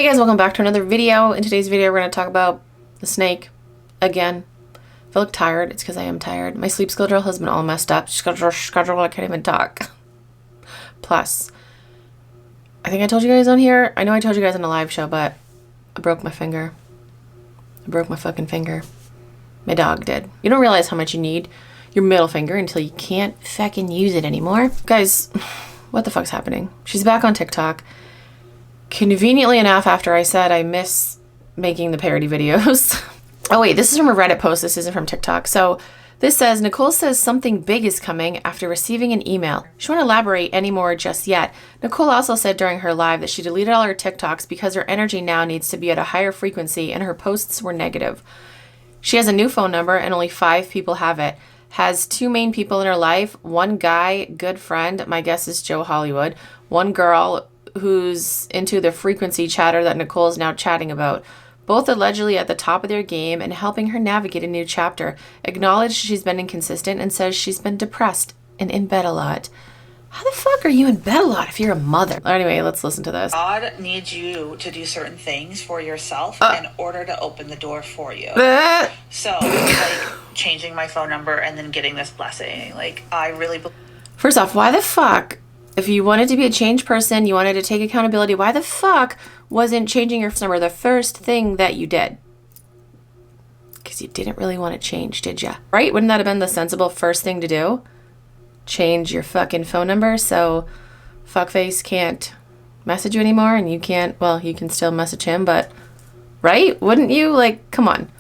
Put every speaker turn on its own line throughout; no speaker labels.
Hey guys, welcome back to another video. In today's video, we're going to talk about the snake again. If I look tired, it's because I am tired. My sleep schedule has been all messed up. Schedule, I can't even talk. Plus, I think I told you guys on here. I know I told you guys on a live show, but I broke my finger. I broke my fucking finger. My dog did. You don't realize how much you need your middle finger until you can't fucking use it anymore. Guys, what the fuck's happening? She's back on TikTok. Conveniently enough, after I said I miss making the parody videos. Oh wait, this is from a Reddit post. This isn't from TikTok. So this says, Nicole says something big is coming after receiving an email. She won't elaborate anymore just yet. Nicole also said during her live that she deleted all her TikToks because her energy now needs to be at a higher frequency and her posts were negative. She has a new phone number and only 5 people have it. Has 2 main people in her life. 1 guy, good friend, my guess is Joe Hollywood. 1 girl who's into the frequency chatter that Nicole is now chatting about. Both allegedly at the top of their game and helping her navigate a new chapter. Acknowledged she's been inconsistent and says she's been depressed and in bed a lot. How the fuck are you in bed a lot if you're a mother? Anyway, let's listen to this.
God needs you to do certain things for yourself in order to open the door for you. So, like, changing my phone number and then getting this blessing. Like, I really...
First off, why the fuck... If you wanted to be a changed person, you wanted to take accountability, why the fuck wasn't changing your phone number the first thing that you did? Because you didn't really want to change, did ya? Right? Wouldn't that have been the sensible first thing to do? Change your fucking phone number so fuckface can't message you anymore and you can't, well, you can still message him, but, right? Wouldn't you? Like, come on.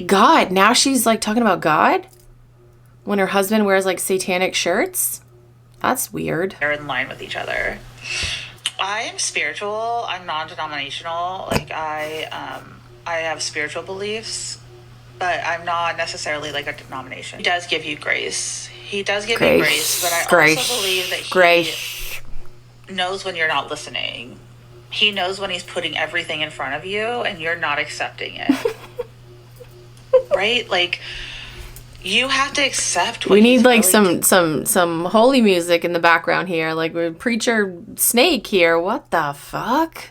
God, now she's like talking about God? When her husband wears like satanic shirts? That's weird.
They're in line with each other. I am spiritual. I'm non-denominational. Like I have spiritual beliefs, but I'm not necessarily like a denomination. He does give you grace. He does give you grace, but I also believe that he knows when you're not listening. He knows when he's putting everything in front of you and you're not accepting it. Right? Like, you have to accept what
we need like
really
some holy music in the background here, like we're preacher snake here. What the fuck?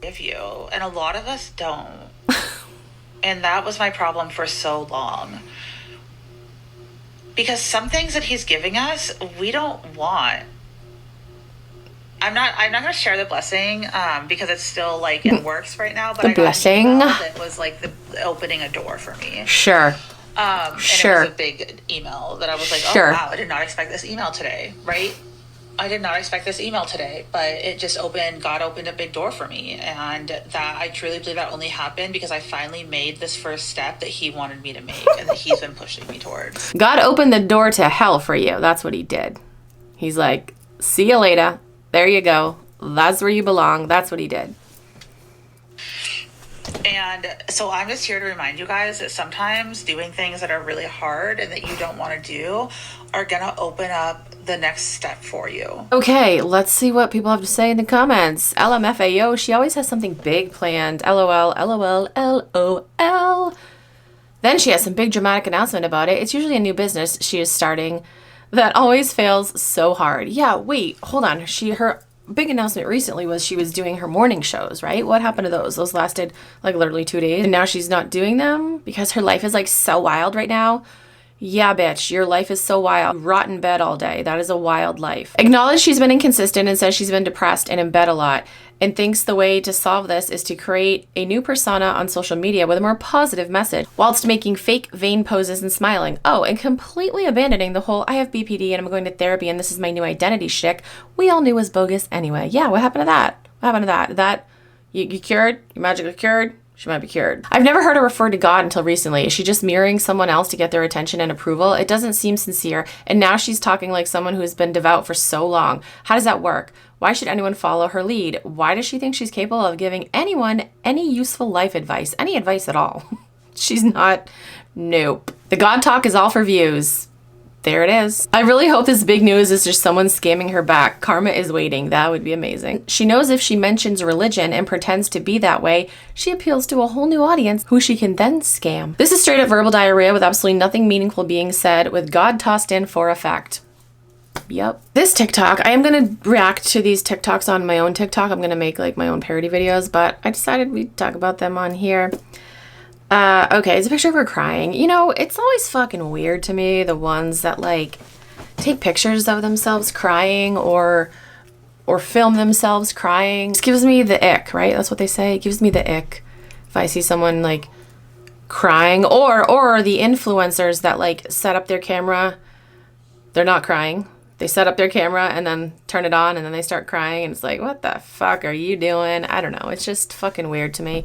Give you, and a lot of us don't. And that was my problem for so long. Because some things that he's giving us, we don't want. I'm not gonna share the blessing because it's still like in works right now. But
the blessing
that was like the opening a door for me.
Sure.
And it was a big email that I was like, oh wow, I did not expect this email today, right? I did not expect this email today, but it just God opened a big door for me. And that I truly believe that only happened because I finally made this first step that he wanted me to make and that he's been pushing me towards.
God opened the door to hell for you. That's what he did. He's like, see you later. There you go. That's where you belong. That's what he did.
And so I'm just here to remind you guys that sometimes doing things that are really hard and that you don't want to do are going to open up the next step for you.
Okay, let's see what people have to say in the comments. LMFAO, she always has something big planned. LOL, LOL, LOL. Then she has some big dramatic announcement about it. It's usually a new business she is starting that always fails so hard. Yeah, wait, hold on. Her big announcement recently was she was doing her morning shows, right? What happened to those? Those lasted like literally 2 days and now she's not doing them because her life is like so wild right now. Yeah, bitch, your life is so wild. Rot in bed all day. That is a wild life. Acknowledge she's been inconsistent and says she's been depressed and in bed a lot and thinks the way to solve this is to create a new persona on social media with a more positive message whilst making fake vain poses and smiling. Oh, and completely abandoning the whole I have BPD and I'm going to therapy and this is my new identity shtick we all knew was bogus anyway. Yeah, what happened to that? What happened to that? That you cured? You magically cured? She might be cured. I've never heard her refer to God until recently. Is she just mirroring someone else to get their attention and approval? It doesn't seem sincere. And now she's talking like someone who's been devout for so long. How does that work? Why should anyone follow her lead? Why does she think she's capable of giving anyone any useful life advice? Any advice at all? She's not. Nope. The God talk is all for views. There it is. I really hope this big news is just someone scamming her back. Karma is waiting. That would be amazing. She knows if she mentions religion and pretends to be that way, she appeals to a whole new audience who she can then scam. This is straight up verbal diarrhea with absolutely nothing meaningful being said with God tossed in for effect. Yep. This TikTok, I am going to react to these TikToks on my own TikTok. I'm going to make like my own parody videos, but I decided we'd talk about them on here. Okay, it's a picture of her crying. You know, it's always fucking weird to me, the ones that like take pictures of themselves crying or film themselves crying. It gives me the ick, right? That's what they say. It gives me the ick if I see someone like crying, or the influencers that like set up their camera. They're not crying. They set up their camera and then turn it on and then they start crying and it's like, what the fuck are you doing? I don't know. It's just fucking weird to me.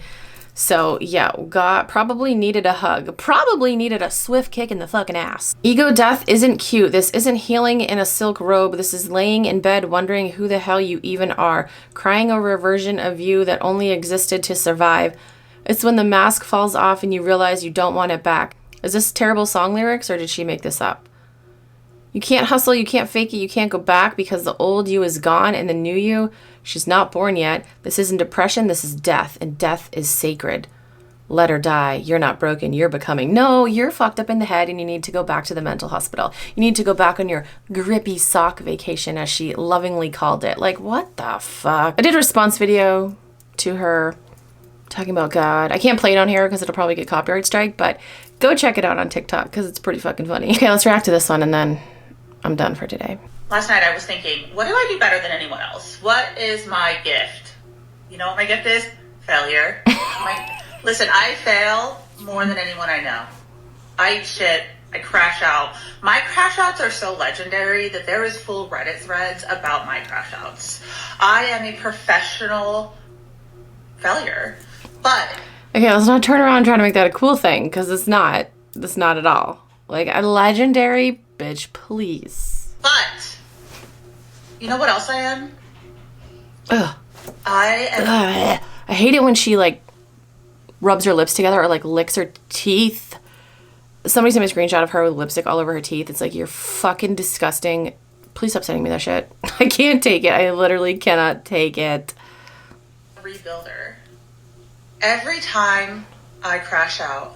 So yeah, God probably needed a hug. Probably needed a swift kick in the fucking ass. Ego death isn't cute. This isn't healing in a silk robe. This is laying in bed wondering who the hell you even are. Crying over a version of you that only existed to survive. It's when the mask falls off and you realize you don't want it back. Is this terrible song lyrics or did she make this up? You can't hustle, you can't fake it, you can't go back because the old you is gone and the new you, she's not born yet. This isn't depression, this is death, and death is sacred. Let her die. You're not broken, you're becoming. No, you're fucked up in the head and you need to go back to the mental hospital. You need to go back on your grippy sock vacation, as she lovingly called it. Like, what the fuck? I did a response video to her talking about God. I can't play it on here because it'll probably get copyright strike, but go check it out on TikTok because it's pretty fucking funny. Okay, let's react to this one and then I'm done for today.
Last night I was thinking, what do I do better than anyone else? What is my gift? You know what my gift is? Failure. Listen, I fail more than anyone I know. I eat shit. I crash out. My crash outs are so legendary that there is full Reddit threads about my crash outs. I am a professional failure. But
okay, let's not turn around trying to make that a cool thing because it's not. It's not at all. Like a legendary bitch, please.
But you know what else I am?
Ugh.
I am.
Ugh. I hate it when she like rubs her lips together or like licks her teeth. Somebody sent me a screenshot of her with lipstick all over her teeth. It's like, you're fucking disgusting. Please stop sending me that shit. I can't take it. I literally cannot take it.
Rebuilder. Every time I crash out,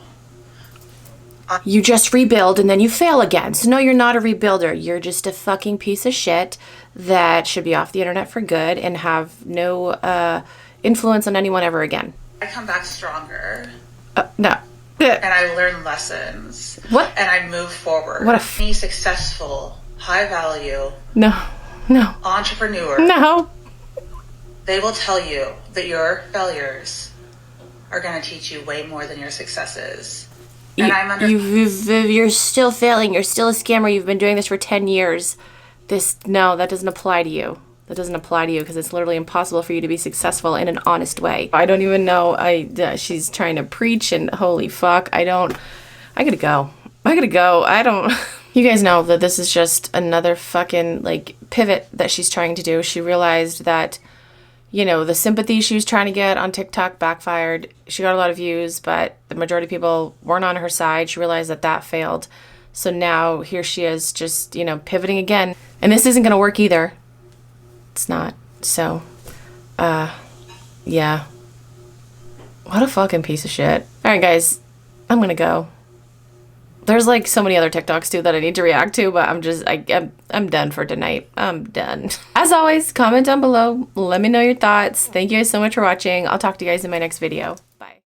you just rebuild and then you fail again. So no, you're not a rebuilder. You're just a fucking piece of shit that should be off the internet for good and have no influence on anyone ever again.
I come back stronger.
No.
And I learn lessons.
What?
And I move forward.
What
Any successful, high value
No.
entrepreneur.
No.
They will tell you that your failures are going to teach you way more than your successes. And
you're still failing. You're still a scammer. You've been doing this for 10 years. No, that doesn't apply to you. That doesn't apply to you because it's literally impossible for you to be successful in an honest way. I don't even know. She's trying to preach and holy fuck. I gotta go. I don't. You guys know that this is just another fucking like pivot that she's trying to do. She realized that, you know, the sympathy she was trying to get on TikTok backfired. She got a lot of views, but the majority of people weren't on her side. She realized that failed. So now here she is just, you know, pivoting again. And this isn't going to work either. It's not. So, yeah. What a fucking piece of shit. All right, guys, I'm going to go. There's like so many other TikToks too that I need to react to, but I'm done for tonight. I'm done. As always, comment down below. Let me know your thoughts. Thank you guys so much for watching. I'll talk to you guys in my next video.